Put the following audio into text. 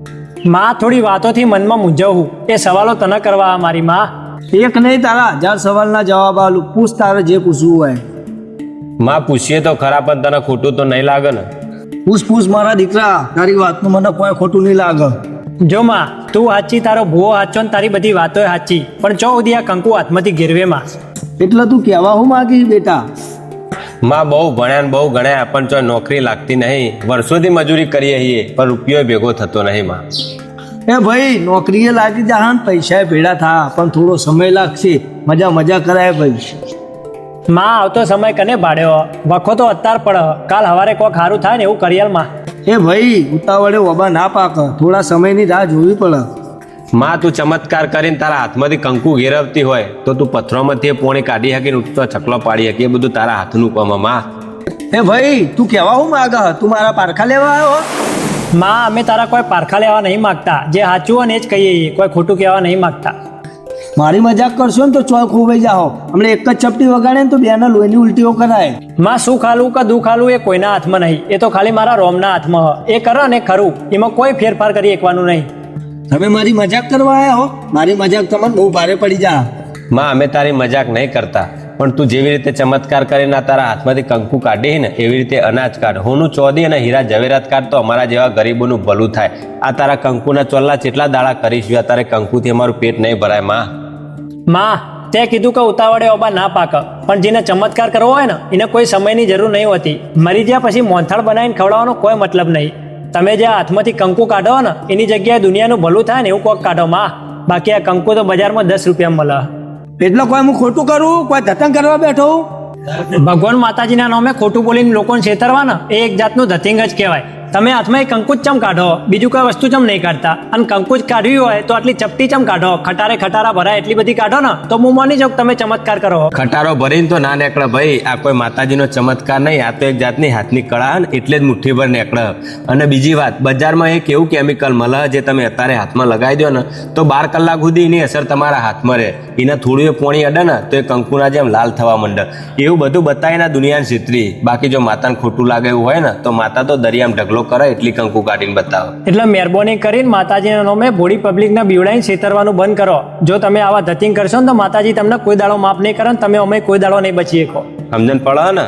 માં થોડી વાતોથી મનમાં મૂંઝવું, એ સવાલો તને કરવા મારી માં. એક નહીં તારા 1000 સવાલના જવાબ આલું. પૂછ તારે જે પૂછવું હોય. માં પૂછીએ તો ખરા, પણ તને ખોટું તો નહીં લાગે ને? પૂછ મારા દીકરા, તારી વાતનું મને કોઈ ખોટું નહીં લાગે. જો માં, તું સાચી, તારો ભૂવો સાચો ને તારી બધી વાતો સાચી, પણ ચો સુધી આ કંકુ હાથમાંથી ગેરવે માં. એટલે તું કહેવા હું માગી બેટા? માં બહુ ભણ્યા ને બહુ ગણ્યા, પણ જો નોકરી લાગતી નહીં. વર્ષોથી મજૂરી કરીએ છીએ, પણ રૂપિયો ભેગો થતો નહીં માં. એ ભાઈ, નોકરીએ લાગી જા, પૈસા ભેડા થા, પણ થોડો સમય લાગશે. મજા કરાય ભાઈ. માં આવતો સમય કને ભાડ્યો, વખો તો અત્યાર પડ, કાલ હવારે કોક સારું થાય ને એવું કરિયલ માં. એ ભાઈ, ઉતાવળે ઓબા ના પાક, થોડા સમયની રાહ જોવી પડે. માં તું ચમત્કાર કરીને તારા હાથમાંથી કંકુ ઘેરવતી હોય તો તું પથ્થરોમાંથી પોણી કાઢી શકીને ઉઠતો ચકલો પાડી શકી. એ બધું તારા હાથનું કામ માં. એ ભાઈ, તું કહેવા હું માગ? તું મારા પારખા લેવા આવ્યો? માં, અમે તારા કોઈ પારખા લેવા નહીં માગતા, જે સાચું હોય ને જ કહીએ, કોઈ ખોટું કહેવા નહીં માગતા. મારી મજાક કરશો ને તો ચોક ખોવાઈ જાઓ. હમણાં એક જ ચપટી વગાડે ને તો બેના લોહીની ઉલટીઓ કરાય. માં, શું ખાલું કે દુઃખ ખાલું એ કોઈના હાથમાં નહીં, એ તો ખાલી મારા રોમના હાથમાં. એ કરો ને ખરું, એમાં કોઈ ફેરફાર કરી શકવાનું નહીં. તમે મારી મજાક કરવા આવ્યા હો? મારી મજાક તમને બહુ ભારે પડી જા. માં, અમે તારી મજાક નહીં કરતા, પણ તું જેવી રીતે ચમત્કાર કરીને તારા હાથમાંથી કંકુ કાઢી ને એવી રીતે અનાજ કાઢ, હોનું ચોદી અને હીરા જવેરાત કાઢ, તો અમારા જેવા ગરીબોનું ભલું થાય. આ તારા કંકુના ચોલ્લા કેટલા દાડા કરીશું? આ તારે કંકુથી અમારું પેટ નહીં ભરાય માં. માં, તે કીધું કે ઉતાવળે ઓબા ના પાક, પણ જેને ચમત્કાર કરવો હોય ને એને કોઈ સમયની જરૂર નહીં હોતી. મરી ગયા પછી મોંથાળ બનાવીને ખવડાવવાનો કોઈ મતલબ નહીં. તમે જે હાથમાંથી કંકુ કાઢો ને એની જગ્યાએ દુનિયાનું ભલું થાય ને એવું કોક કાઢો માં. બાકી આ કંકુ તો બજારમાં 10 રૂપિયા મળે. એટલે કોઈ હું ખોટું કરું? કોઈ ધતંગ કરવા બેઠો? ભગવાન માતાજીના નામે ખોટું બોલીને લોકોને છેતરવા ને એ એક જાતનું ધતિંગ જ કહેવાય. તમે હાથમાં એક કંકુ જ ચમ કાઢો, બીજું કોઈ વસ્તુ ચમ નહીં કાઢતા? અને કંકુ જ કાઢવી હોય તો આટલી ચપટી ચમ કાઢો, ખટારા ભરાય એટલી બધી કાઢો ને તો હું માની જાઉં તમે ચમત્કાર કરો. ખટારો ભરીને તો ના નીકળે ભાઈ. આ કોઈ માતાજીનો ચમત્કાર નહીં, આ તો એક જાતની હાથની કળા ને, એટલે જ મુઠ્ઠીભર નીકળે. અને બીજી વાત, બજારમાં એક એવું કેમિકલ મળે જે તમે અત્યારે હાથમાં લગાવી દો ને તો 12 કલાક સુધી એની અસર તમારા હાથમાં રહે. એને થોડું પોણી અડે ને તો એ કંકુના જેમ લાલ થવા માંડે. એવું બધું બતાવીને દુનિયાને છેતરી. બાકી જો માતાને ખોટું લાગે એવું હોય ને તો માતા તો દરિયામાં ઢગલો કરે એટલી કંકુ કાઢીને બતાવો. એટલે મહેરબાની કરીને માતાજીના નામે ભોળી પબ્લિકના બીવડાઈને છેતરવાનું બંધ કરો. જો તમે આવા ધતિંગ કરશો ને તો માતાજી તમને કોઈ દાડો માફ નહીં કરે ને તમે અમે કોઈ દાડો નહીં બચી શકો. સમજણ પડે ને?